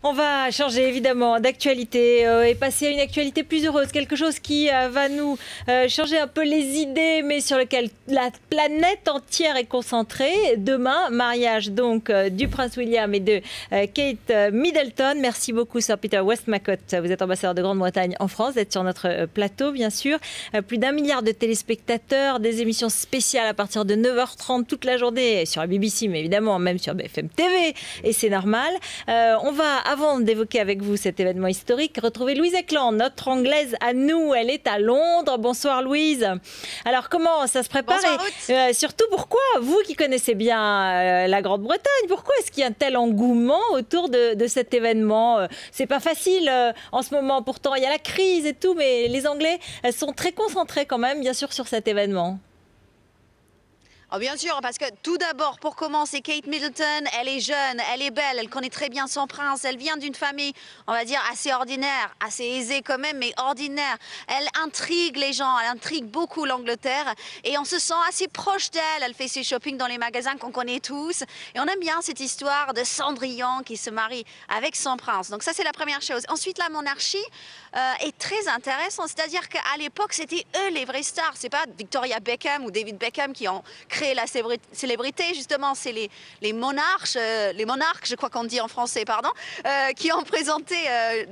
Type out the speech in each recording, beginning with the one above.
On va changer évidemment d'actualité et passer à une actualité plus heureuse, quelque chose qui va nous changer un peu les idées, mais sur lequel la planète entière est concentrée. Demain, mariage donc du prince William et de Kate Middleton. Merci beaucoup Sir Peter Westmacott, vous êtes ambassadeur de Grande-Bretagne en France, d'être sur notre plateau bien sûr. Plus d'1 milliard de téléspectateurs, des émissions spéciales à partir de 9h30 toute la journée sur la BBC, mais évidemment même sur BFM TV, et c'est normal. On va, avant d'évoquer avec vous cet événement historique, retrouver Louise Eklund, notre Anglaise à nous. Elle est à Londres. Bonsoir Louise. Alors comment ça se prépare? Et surtout pourquoi, vous qui connaissez bien la Grande-Bretagne, pourquoi est-ce qu'il y a un tel engouement autour de cet événement? C'est pas facile en ce moment, pourtant il y a la crise et tout, mais les Anglais sont très concentrés quand même, bien sûr, sur cet événement. Oh bien sûr, parce que tout d'abord, pour commencer, Kate Middleton, elle est jeune, elle est belle, elle connaît très bien son prince, elle vient d'une famille, on va dire, assez ordinaire, assez aisée quand même, mais ordinaire. Elle intrigue les gens, elle intrigue beaucoup l'Angleterre, et on se sent assez proche d'elle. Elle fait ses shopping dans les magasins qu'on connaît tous, et on aime bien cette histoire de Cendrillon qui se marie avec son prince. Donc ça, c'est la première chose. Ensuite, la monarchie est très intéressante, c'est-à-dire qu'à l'époque, c'était eux les vrais stars. C'est pas Victoria Beckham ou David Beckham qui ont créé la célébrité, justement, c'est les monarques, je crois qu'on dit en français, pardon, qui ont présenté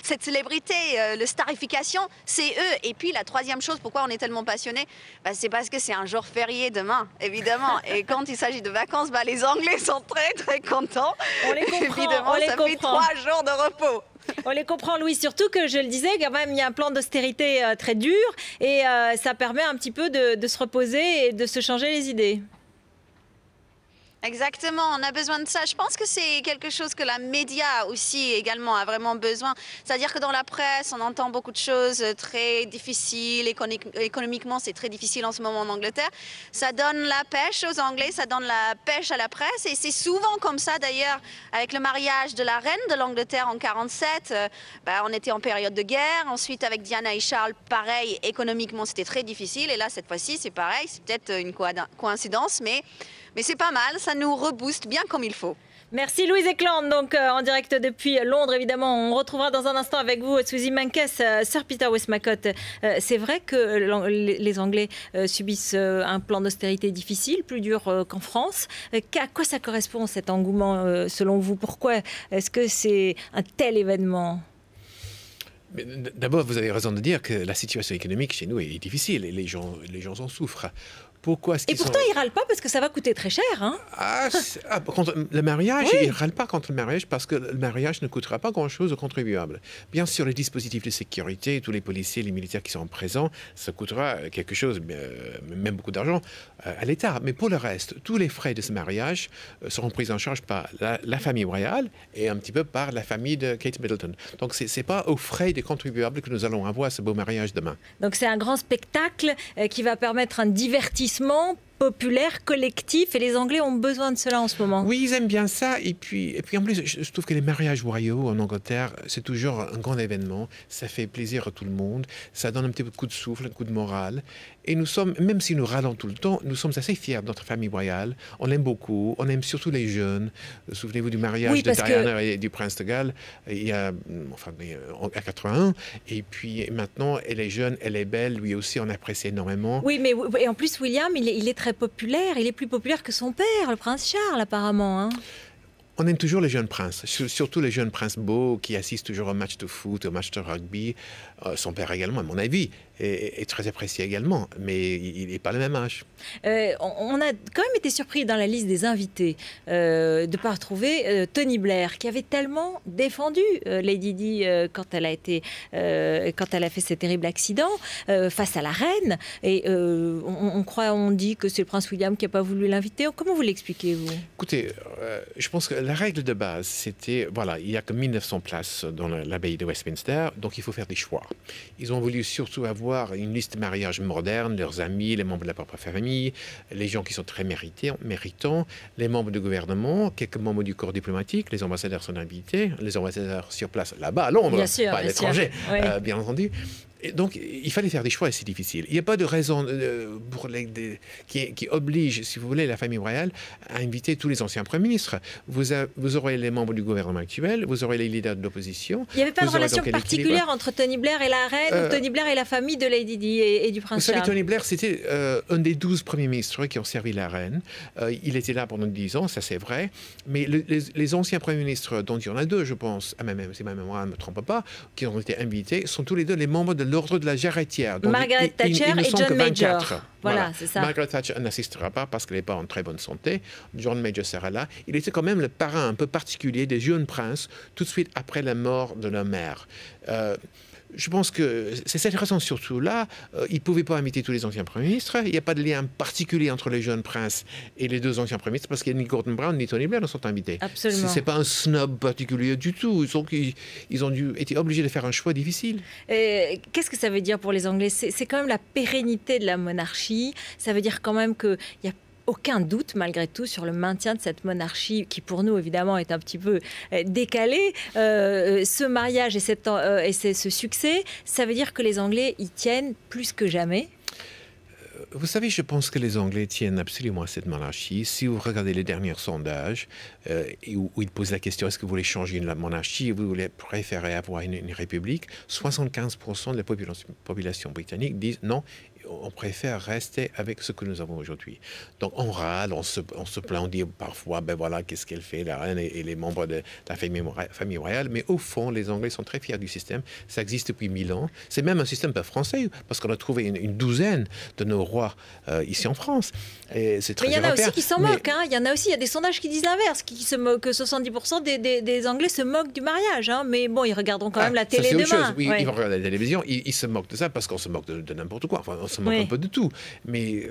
cette célébrité, le starification, c'est eux. Et puis la troisième chose, pourquoi on est tellement passionnés, c'est parce que c'est un jour férié demain, évidemment. Et quand il s'agit de vacances, les Anglais sont très très contents. On les comprend, évidemment, ça fait 3 jours de repos. On les comprend, Louis, surtout que, je le disais, quand même, il y a un plan d'austérité très dur et ça permet un petit peu de se reposer et de se changer les idées. Exactement, on a besoin de ça. Je pense que c'est quelque chose que la média aussi également a vraiment besoin. C'est-à-dire que dans la presse, on entend beaucoup de choses très difficiles. Économiquement, c'est très difficile en ce moment en Angleterre. Ça donne la pêche aux Anglais, ça donne la pêche à la presse. Et c'est souvent comme ça d'ailleurs avec le mariage de la reine de l'Angleterre en 47. On était en période de guerre. Ensuite, avec Diana et Charles, pareil, économiquement, c'était très difficile. Et là, cette fois-ci, c'est pareil. C'est peut-être une coïncidence, mais c'est pas mal, ça nous rebooste bien comme il faut. Merci Louise Eklund, donc en direct depuis Londres, évidemment. On retrouvera dans un instant avec vous Suzy Menkes, Sir Peter Westmacott. C'est vrai que les Anglais subissent un plan d'austérité difficile, plus dur qu'en France. À quoi ça correspond cet engouement selon vous? Pourquoi est-ce que c'est un tel événement? D'abord, vous avez raison de dire que la situation économique chez nous est difficile et les gens en souffrent. Et pourtant, ils ne râlent pas parce que ça va coûter très cher. Hein? Contre le mariage, oui. Ils ne râlent pas contre le mariage parce que le mariage ne coûtera pas grand-chose aux contribuables. Bien sûr, les dispositifs de sécurité, tous les policiers, les militaires qui sont présents, ça coûtera quelque chose, même beaucoup d'argent, à l'État. Mais pour le reste, tous les frais de ce mariage seront pris en charge par la famille royale et un petit peu par la famille de Kate Middleton. Donc, ce n'est pas aux frais des contribuables que nous allons avoir ce beau mariage demain. Donc, c'est un grand spectacle qui va permettre un divertissement populaire, collectif, et les Anglais ont besoin de cela en ce moment. Oui, ils aiment bien ça, et puis en plus, je trouve que les mariages royaux en Angleterre, c'est toujours un grand événement, ça fait plaisir à tout le monde, ça donne un petit peu de coup de souffle, un coup de morale, et nous sommes, même si nous râlons tout le temps, nous sommes assez fiers de notre famille royale, on l'aime beaucoup, on aime surtout les jeunes. Souvenez-vous du mariage de Diana et du prince de Galles, à 81, et puis maintenant, elle est jeune, elle est belle, lui aussi, on apprécie énormément. Oui, mais et en plus, William, il est très populaire, il est plus populaire que son père, le prince Charles, apparemment. Hein. On aime toujours les jeunes princes, surtout les jeunes princes beaux qui assistent toujours au match de foot, au match de rugby. Son père également, à mon avis, est très apprécié également, mais il n'est pas le même âge. On a quand même été surpris dans la liste des invités de ne pas retrouver Tony Blair, qui avait tellement défendu Lady Di quand elle a fait ce terrible accident face à la reine. Et on dit que c'est le prince William qui n'a pas voulu l'inviter. Comment vous l'expliquez, vous? Écoutez, je pense que la règle de base, c'était, voilà, il n'y a que 1900 places dans l'abbaye de Westminster, donc il faut faire des choix. Ils ont voulu surtout avoir une liste de mariages modernes, leurs amis, les membres de la propre famille, les gens qui sont très méritants, les membres du gouvernement, quelques membres du corps diplomatique, les ambassadeurs sont invités, les ambassadeurs sur place là-bas à Londres, pas à l'étranger, bien entendu. Et donc, il fallait faire des choix assez difficiles. Il n'y a pas de raison qui oblige, si vous voulez, la famille royale à inviter tous les anciens premiers ministres. Vous aurez les membres du gouvernement actuel, vous aurez les leaders de l'opposition. Il n'y avait pas de relation particulière entre Tony Blair et la reine, ou Tony Blair et la famille de Lady Di et du prince Charles? Vous savez, Tony Blair, c'était un des 12 premiers ministres qui ont servi la reine. Il était là pendant 10 ans, ça c'est vrai. Mais les anciens premiers ministres, dont il y en a 2, je pense, si ma mémoire ne me trompe pas, qui ont été invités, sont tous les 2 les membres de l'ordre de la jarretière. Donc, Margaret Thatcher et John Major. Voilà, c'est ça. Margaret Thatcher n'assistera pas parce qu'elle n'est pas en très bonne santé. John Major sera là. Il était quand même le parrain un peu particulier des jeunes princes tout de suite après la mort de leur mère. Je pense que c'est cette raison surtout-là. Ils ne pouvaient pas inviter tous les anciens premiers ministres. Il n'y a pas de lien particulier entre les jeunes princes et les 2 anciens premiers ministres parce que ni Gordon Brown ni Tony Blair ne sont invités. Absolument. Ce n'est pas un snob particulier du tout. Ils ont été obligés de faire un choix difficile. Qu'est-ce que ça veut dire pour les Anglais? C'est quand même la pérennité de la monarchie. Ça veut dire quand même qu'il y a aucun doute, malgré tout, sur le maintien de cette monarchie qui, pour nous, évidemment, est un petit peu décalée. Ce mariage et ce succès, ça veut dire que les Anglais y tiennent plus que jamais. Vous savez, je pense que les Anglais tiennent absolument à cette monarchie. Si vous regardez les derniers sondages, où ils posent la question, est-ce que vous voulez changer la monarchie, vous voulez préférer avoir une république, 75% de la population britannique disent non, on préfère rester avec ce que nous avons aujourd'hui. Donc on râle, on se plaint, on dit parfois, ben voilà, qu'est-ce qu'elle fait, la reine et les membres de la famille royale. Mais au fond, les Anglais sont très fiers du système. Ça existe depuis 1000 ans. C'est même un système pas français, parce qu'on a trouvé une douzaine de nos rois ici en France. Et c'est très mais il y en a aussi qui s'en moquent. Hein. Il y en a aussi, il y a des sondages qui disent l'inverse, qui se moquent, que 70% des Anglais se moquent du mariage. Hein. Mais bon, ils regarderont quand même la télé demain. Oui, ils vont regarder la télévision, ils se moquent de ça parce qu'on se moque de n'importe quoi. Enfin, on se moque un peu de tout. Mais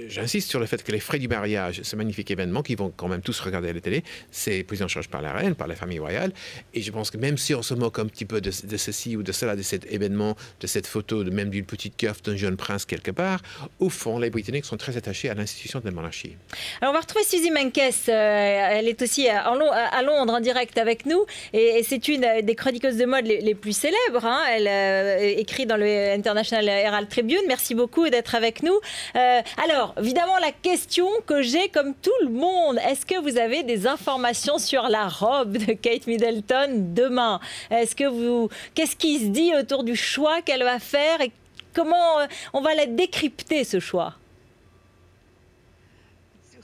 j'insiste sur le fait que les frais du mariage, ce magnifique événement qu'ils vont quand même tous regarder à la télé, c'est pris en charge par la reine, par la famille royale. Et je pense que même si on se moque un petit peu de ceci ou de cela, de cet événement, de cette photo, même d'une petite coiffe d'un jeune prince quelque part, au fond, les Britanniques sont très attachés à l'institution de la monarchie. Alors on va retrouver Suzy Menkes. Elle est aussi à Londres en direct avec nous. Et c'est une des chroniqueuses de mode les plus célèbres. Hein. Elle écrit dans le International Herald Tribune. Merci beaucoup d'être avec nous. Alors, évidemment, la question que j'ai comme tout le monde, est-ce que vous avez des informations sur la robe de Kate Middleton demain? Qu'est-ce qui se dit autour du choix qu'elle va faire et comment on va la décrypter, ce choix?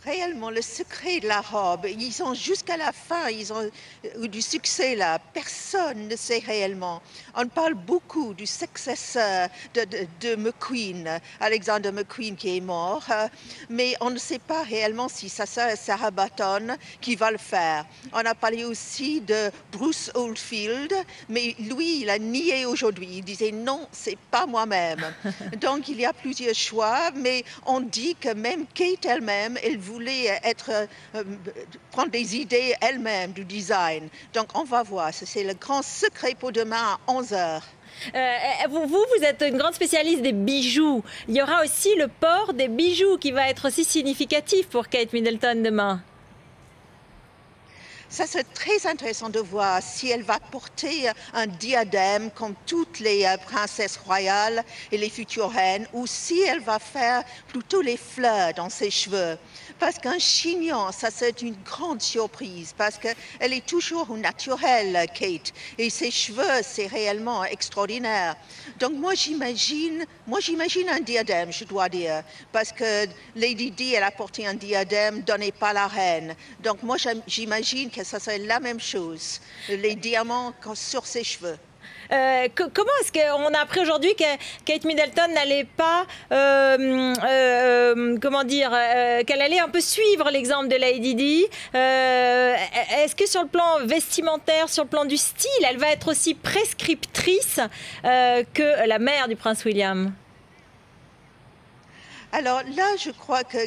Réellement, le secret de la robe, ils ont jusqu'à la fin, ils ont du succès là. Personne ne sait réellement. On parle beaucoup du successeur de McQueen, Alexander McQueen qui est mort, mais on ne sait pas réellement si sa sœur Sarah Barton qui va le faire. On a parlé aussi de Bruce Oldfield, mais lui, il a nié aujourd'hui. Il disait non, c'est pas moi-même. Donc il y a plusieurs choix, mais on dit que même Kate elle-même, elle voulait prendre des idées elle-même du design. Donc on va voir, c'est le grand secret pour demain à 11h. Vous êtes une grande spécialiste des bijoux. Il y aura aussi le port des bijoux qui va être aussi significatif pour Kate Middleton demain. Ça serait très intéressant de voir si elle va porter un diadème comme toutes les princesses royales et les futures reines, ou si elle va faire plutôt les fleurs dans ses cheveux. Parce qu'un chignon, ça c'est une grande surprise, parce qu'elle est toujours naturelle, Kate, et ses cheveux, c'est réellement extraordinaire. Donc moi j'imagine un diadème, je dois dire, parce que Lady Di, elle a porté un diadème donné par la reine. Donc moi j'imagine que ça serait la même chose, les diamants sur ses cheveux. Comment est-ce qu'on a appris aujourd'hui que Kate Middleton n'allait pas, comment dire, qu'elle allait un peu suivre l'exemple de Lady Di? Est-ce que sur le plan vestimentaire, sur le plan du style, elle va être aussi prescriptrice que la mère du prince William? Alors là, je crois que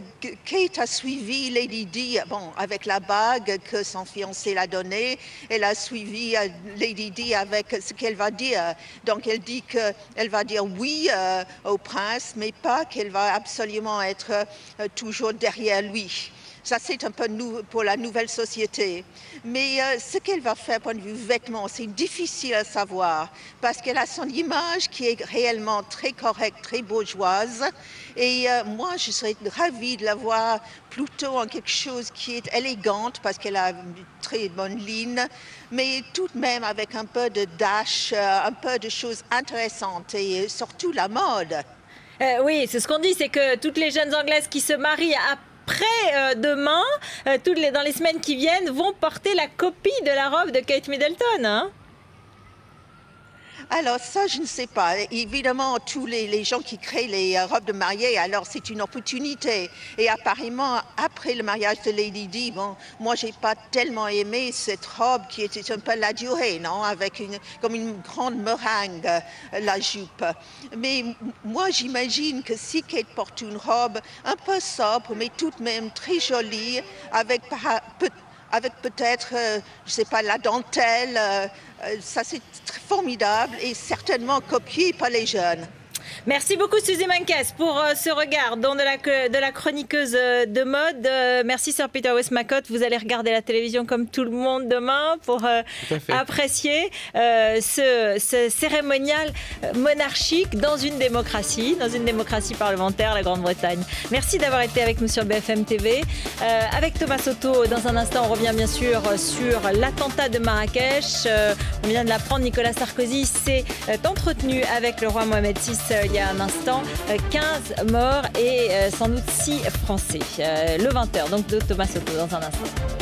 Kate a suivi Lady Di, bon, avec la bague que son fiancé l'a donnée. Elle a suivi Lady Di avec ce qu'elle va dire. Donc elle dit qu'elle va dire oui au prince, mais pas qu'elle va absolument être toujours derrière lui. Ça, c'est un peu pour la nouvelle société. Mais ce qu'elle va faire, point de vue vêtements, c'est difficile à savoir parce qu'elle a son image qui est réellement très correcte, très bourgeoise. Et moi, je serais ravie de la voir plutôt en quelque chose qui est élégante parce qu'elle a une très bonne ligne, mais tout de même avec un peu de dash, un peu de choses intéressantes et surtout la mode. Oui, c'est ce qu'on dit, c'est que toutes les jeunes Anglaises qui se marient après demain, dans les semaines qui viennent, vont porter la copie de la robe de Kate Middleton, hein? Alors ça, je ne sais pas. Évidemment, tous les gens qui créent les robes de mariée, alors c'est une opportunité. Et apparemment, après le mariage de Lady Di, bon, moi, j'ai pas tellement aimé cette robe qui était un peu la durée, non, avec comme une grande meringue, la jupe. Mais moi, j'imagine que si Kate porte une robe un peu sobre, mais tout de même très jolie, avec peut-être, je ne sais pas, la dentelle, ça c'est formidable et certainement copié par les jeunes. Merci beaucoup Suzy Menkes pour ce regard de la chroniqueuse de mode. Merci Sir Peter Westmacott. Vous allez regarder la télévision comme tout le monde demain pour apprécier ce cérémonial monarchique dans une démocratie parlementaire, la Grande-Bretagne. Merci d'avoir été avec nous sur BFM TV. Avec Thomas Soto, dans un instant, on revient bien sûr sur l'attentat de Marrakech. On vient de l'apprendre, Nicolas Sarkozy s'est entretenu avec le roi Mohamed VI il y a un instant. 15 morts et sans doute 6 Français. Le 20h, donc de Thomas Soto dans un instant.